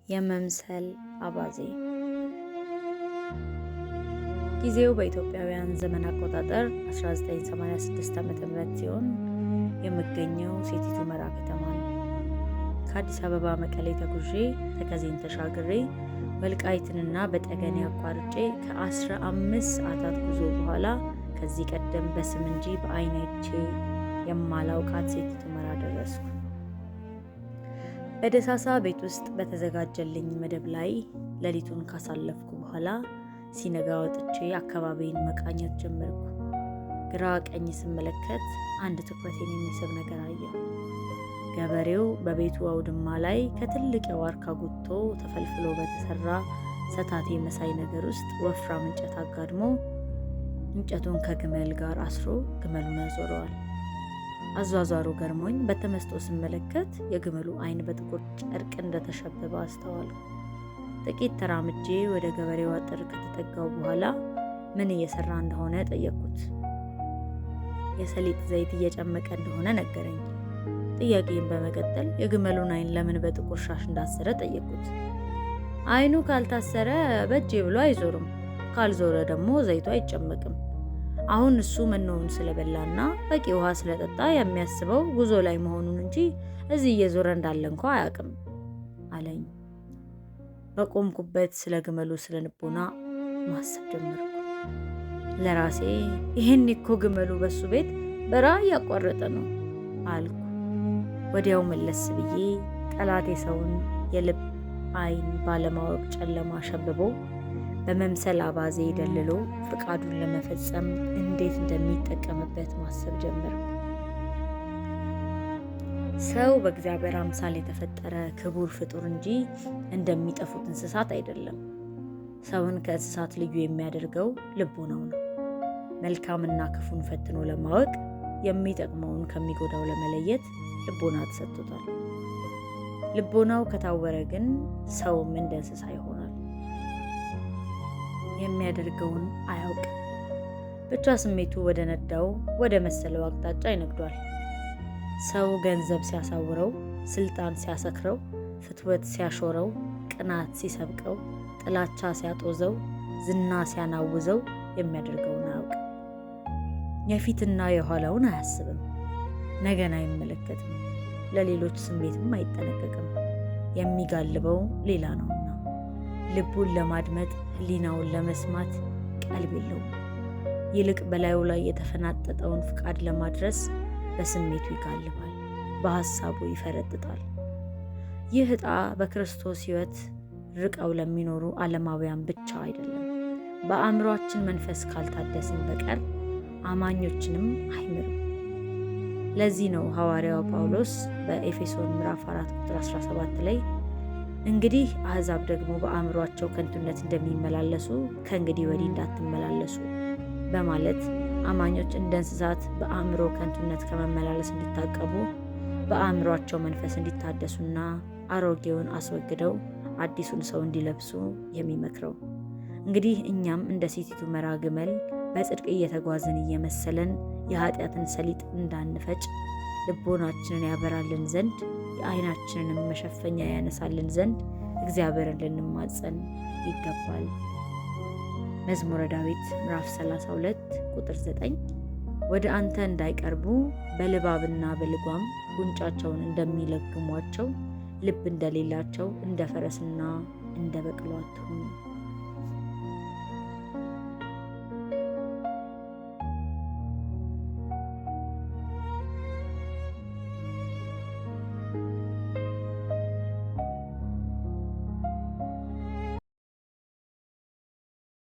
የመምሰል አባዜ። ጊዜው በኢትዮጵያውያን ዘመን አቆጣጠር 1986 ዓ.ም ሲሆን የምገኘው ሴቲት ሁመራ ከተማ ነው። ከአዲስ አበባ መቀሌ ተጉዤ ተከዜን ተሻግሬ ወልቃይትንና በጠገኔ አቋርጬ ከ15 ሰዓታት ጉዞ በኋላ ከዚህ ቀደም በስም እንጂ በዓይን አይቼ የማላውቃት ሴቲት ሁመራ ደረስኩ። በደሳሳ ቤት ውስጥ በተዘጋጀልኝ መደብ ላይ ሌሊቱን ካሳለፍኩ በኋላ ሲነጋ ወጥቼ አካባቢን መቃኘት ጀመርኩ። ግራ ቀኝ ስመለከት አንድ ትኩረቴን የሚስብ ነገር አየሁ። ገበሬው በቤቱ አውድማ ላይ ከትልቅ የዋርካ ጉቶ ተፈልፍሎ በተሰራ ሰታቴ መሳይ ነገር ውስጥ ወፍራም እንጨት አጋድሞ እንጨቱን ከግመል ጋር አስሮ ግመሉን ያዞረዋል። አዟዟሩ ገርሞኝ በተመስጦ ስመለከት የግመሉ ዓይን በጥቁር ጨርቅ እንደተሸበበ አስተዋልኩ። ጥቂት ተራምጄ ወደ ገበሬው አጥር ከተጠጋው በኋላ ምን እየሰራ እንደሆነ ጠየቅኩት። የሰሊጥ ዘይት እየጨመቀ እንደሆነ ነገረኝ። ጥያቄን በመቀጠል የግመሉን ዓይን ለምን በጥቁር ሻሽ እንዳሰረ ጠየቅኩት። ዓይኑ ካልታሰረ በእጄ ብሎ አይዞርም፣ ካልዞረ ደግሞ ዘይቱ አይጨመቅም። አሁን እሱ መኖውን ስለበላና በቂ ውሃ ስለጠጣ የሚያስበው ጉዞ ላይ መሆኑን እንጂ እዚህ እየዞረ እንዳለ እንኳ አያውቅም አለኝ። በቆምኩበት ስለ ግመሉ ስለ ልቦና ማሰብ ጀመርኩ። ለራሴ ይሄን እኮ ግመሉ በሱ ቤት በረሃ እያቋረጠ ነው አልኩ። ወዲያው መለስ ብዬ ጠላቴ ሰውን የልብ ዓይን ባለማወቅ ጨለማ ሸብቦ በመምሰል አባዜ ደልሎ ፍቃዱን ለመፈጸም እንዴት እንደሚጠቀምበት ማሰብ ጀመርኩ። ሰው በእግዚአብሔር አምሳል የተፈጠረ ክቡር ፍጡር እንጂ እንደሚጠፉት እንስሳት አይደለም። ሰውን ከእንስሳት ልዩ የሚያደርገው ልቦናው ነው። መልካምና ክፉን ፈትኖ ለማወቅ የሚጠቅመውን ከሚጎዳው ለመለየት ልቦና ተሰጥቶታል። ልቦናው ከታወረ ግን ሰውም እንደ እንስሳ ይሆናል። የሚያደርገውን አያውቅም። ብቻ ስሜቱ ወደ ነዳው ወደ መሰለው አቅጣጫ ይነግዷል። ሰው ገንዘብ ሲያሳውረው፣ ስልጣን ሲያሰክረው፣ ፍትወት ሲያሾረው፣ ቅናት ሲሰብቀው፣ ጥላቻ ሲያጦዘው፣ ዝና ሲያናውዘው የሚያደርገውን አያውቅም። የፊትና የኋላውን አያስብም። ነገን አይመለከትም። ለሌሎች ስሜትም አይጠነቀቅም። የሚጋልበው ሌላ ነውና ልቡን ለማድመጥ ሕሊናውን ለመስማት ቀልብ የለውም። ይልቅ በላዩ ላይ የተፈናጠጠውን ፍቃድ ለማድረስ በስሜቱ ይጋልባል፣ በሐሳቡ ይፈረጥጣል። ይህ ዕጣ በክርስቶስ ሕይወት ርቀው ለሚኖሩ ዓለማውያን ብቻ አይደለም። በአእምሯችን መንፈስ ካልታደስን በቀር አማኞችንም አይምርም። ለዚህ ነው ሐዋርያው ጳውሎስ በኤፌሶን ምዕራፍ 4 ቁጥር 17 ላይ እንግዲህ አሕዛብ ደግሞ በአእምሯቸው ከንቱነት እንደሚመላለሱ ከእንግዲህ ወዲህ እንዳትመላለሱ በማለት አማኞች እንደ እንስሳት በአእምሮ ከንቱነት ከመመላለስ እንዲታቀቡ በአእምሯቸው መንፈስ እንዲታደሱና አሮጌውን አስወግደው አዲሱን ሰው እንዲለብሱ የሚመክረው። እንግዲህ እኛም እንደ ሴቲት ሁመራ ግመል በጽድቅ እየተጓዝን እየመሰለን የኃጢአትን ሰሊጥ እንዳንፈጭ ልቦናችንን ያበራልን ዘንድ የዓይናችንንም መሸፈኛ ያነሳልን ዘንድ እግዚአብሔርን ልንማጸን ይገባል። መዝሙረ ዳዊት ምዕራፍ 32 ቁጥር 9 ወደ አንተ እንዳይቀርቡ በልባብና በልጓም ጉንጫቸውን እንደሚለግሟቸው ልብ እንደሌላቸው እንደ ፈረስና እንደ በቅሎ አትሁኑ።